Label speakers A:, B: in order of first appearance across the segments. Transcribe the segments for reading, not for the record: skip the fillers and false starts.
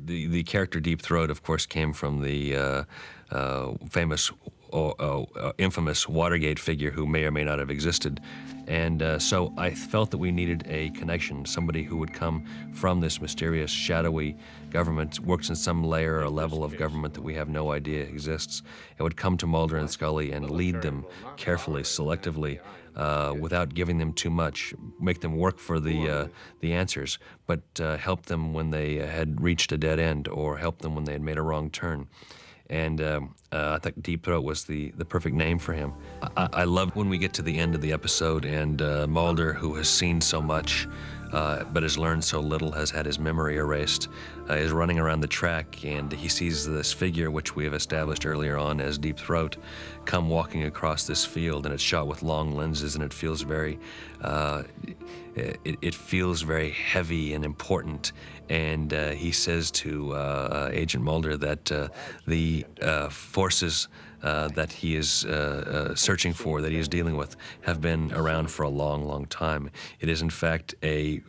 A: The character Deep Throat, of course, came from the famous infamous Watergate figure who may or may not have existed. And so I felt that we needed a connection, somebody who would come from this mysterious, shadowy government, works in some layer or level of government that we have no idea exists, and would come to Mulder and Scully and lead them carefully, selectively, without giving them too much, make them work for the answers, but help them when they had reached a dead end, or help them when they had made a wrong turn. And I think Deep Throat was the perfect name for him. I love when we get to the end of the episode and Mulder, who has seen so much but has learned so little, has had his memory erased, is running around the track, and he sees this figure, which we have established earlier on as Deep Throat, come walking across this field, and it's shot with long lenses, and it feels very it feels very heavy and important. And he says to Agent Mulder that the forces that he is searching for, that he is dealing with, have been around for a long, long time. It is, in fact, a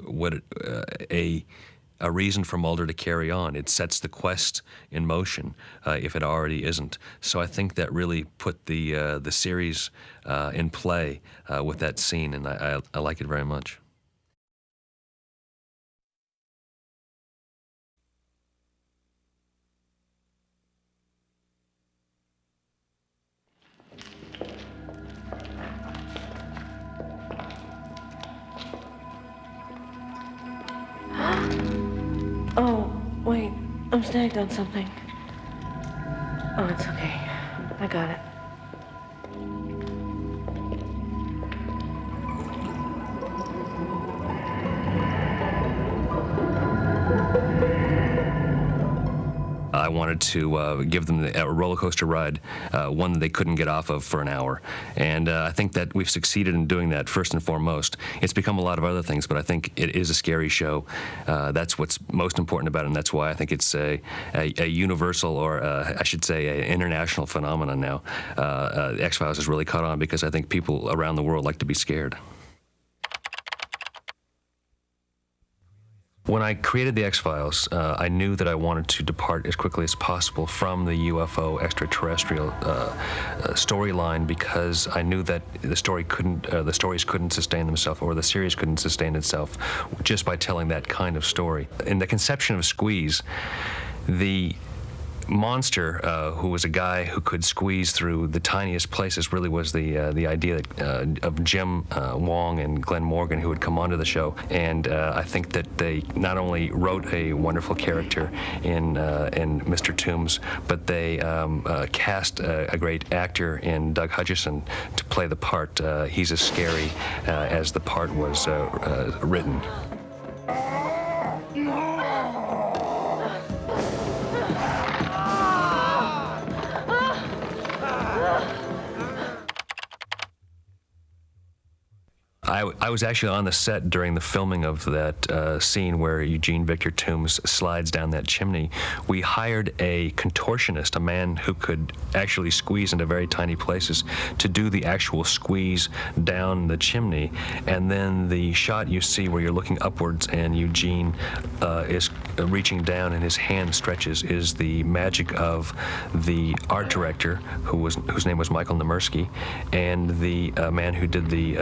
A: reason for Mulder to carry on. It sets the quest in motion, if it already isn't. So I think that really put the series in play with that scene, and I like it very much.
B: Oh, wait. I'm snagged on something. Oh, it's okay. I got it.
A: I wanted to give them a roller coaster ride, one that they couldn't get off of for an hour. And I think that we've succeeded in doing that, first and foremost. It's become a lot of other things, but I think it is a scary show. That's what's most important about it, and that's why I think it's a universal, or I should say, an international phenomenon now. X-Files has really caught on because I think people around the world like to be scared. When I created the X-Files, I knew that I wanted to depart as quickly as possible from the UFO extraterrestrial storyline, because I knew that the stories couldn't sustain themselves, or the series couldn't sustain itself just by telling that kind of story. In the conception of Squeeze, the monster, who was a guy who could squeeze through the tiniest places, really was the idea that, of Jim Wong and Glenn Morgan, who had come onto the show. And I think that they not only wrote a wonderful character in Mr. Toombs, but they cast a great actor in Doug Hutchison to play the part. He's as scary as the part was written. I was actually on the set during the filming of that scene where Eugene Victor Toombs slides down that chimney. We hired a contortionist, a man who could actually squeeze into very tiny places, to do the actual squeeze down the chimney. And then the shot you see where you're looking upwards and Eugene is reaching down and his hand stretches is the magic of the art director, whose name was Michael Nemirsky, and the man who did the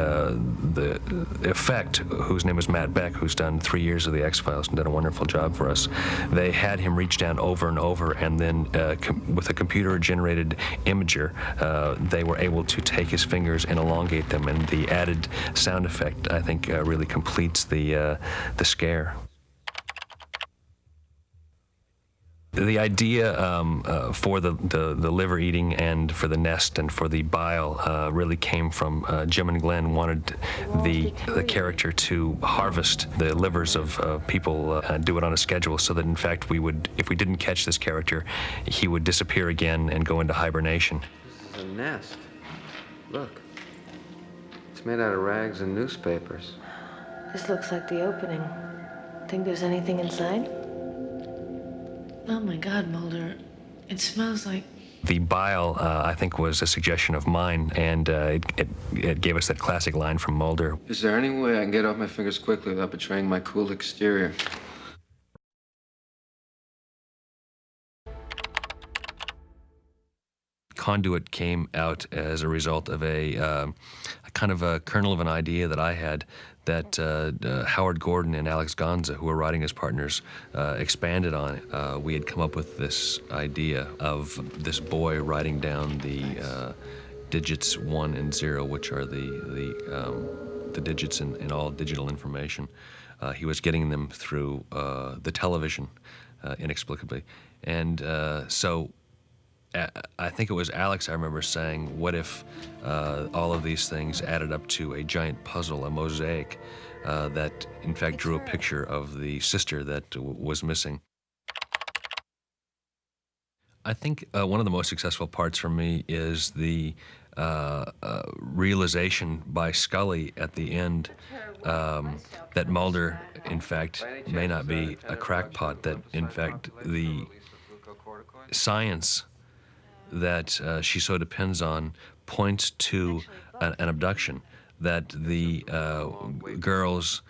A: effect, whose name is Matt Beck, who's done 3 years of the X-Files and done a wonderful job for us. They had him reach down over and over, and then with a computer-generated imager, they were able to take his fingers and elongate them, and the added sound effect, I think, really completes the scare. The idea for the liver eating and for the nest and for the bile really came from Jim and Glenn wanted the character to harvest the livers of people, do it on a schedule, so that in fact we would, if we didn't catch this character, he would disappear again and go into hibernation.
C: This is a nest. Look. It's made out of rags and newspapers.
B: This looks like the opening. Think there's anything inside? Oh my God, Mulder. It smells like...
A: The bile, I think, was a suggestion of mine, and it gave us that classic line from Mulder.
C: Is there any way I can get off my fingers quickly without betraying my cool exterior?
A: Conduit came out as a result of a kind of a kernel of an idea that I had that Howard Gordon and Alex Gonza, who were writing as partners, expanded on. We had come up with this idea of this boy writing down the digits 1 and 0, which are the digits in all digital information. He was getting them through the television, inexplicably. And so I think it was Alex, I remember saying, what if all of these things added up to a giant puzzle, a mosaic, that in fact drew a picture of the sister that was missing. I think one of the most successful parts for me is the realization by Scully at the end that Mulder, in fact, may not be a crackpot, that in fact the science that she so depends on points to an abduction, that the girl's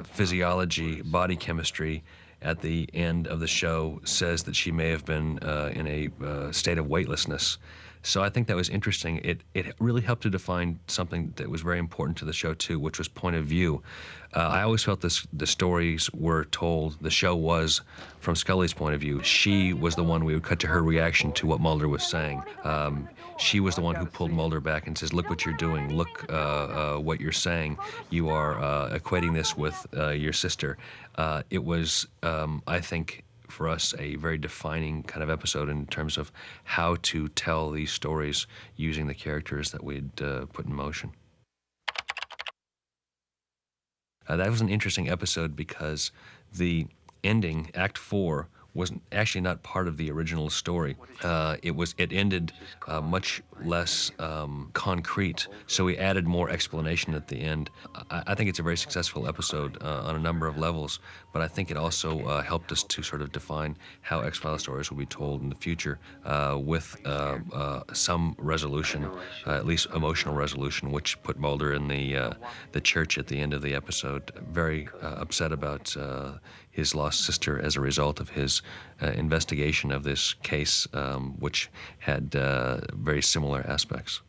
A: physiology, body chemistry at the end of the show says that she may have been in a state of weightlessness. So I think that was interesting. It really helped to define something that was very important to the show too, which was point of view. I always felt the stories were told, the show was from Scully's point of view. She was the one, we would cut to her reaction to what Mulder was saying. She was the one who pulled Mulder back and says, look what you're doing, look what you're saying. You are equating this with your sister. It was, I think, for us, a very defining kind of episode in terms of how to tell these stories using the characters that we'd put in motion. That was an interesting episode because the ending, Act 4, was actually not part of the original story. It ended much less concrete, so we added more explanation at the end. I think it's a very successful episode on a number of levels, but I think it also helped us to sort of define how X-Files stories will be told in the future with some resolution, at least emotional resolution, which put Mulder in the church at the end of the episode, very upset about his lost sister as a result of his investigation of this case, which had very similar aspects.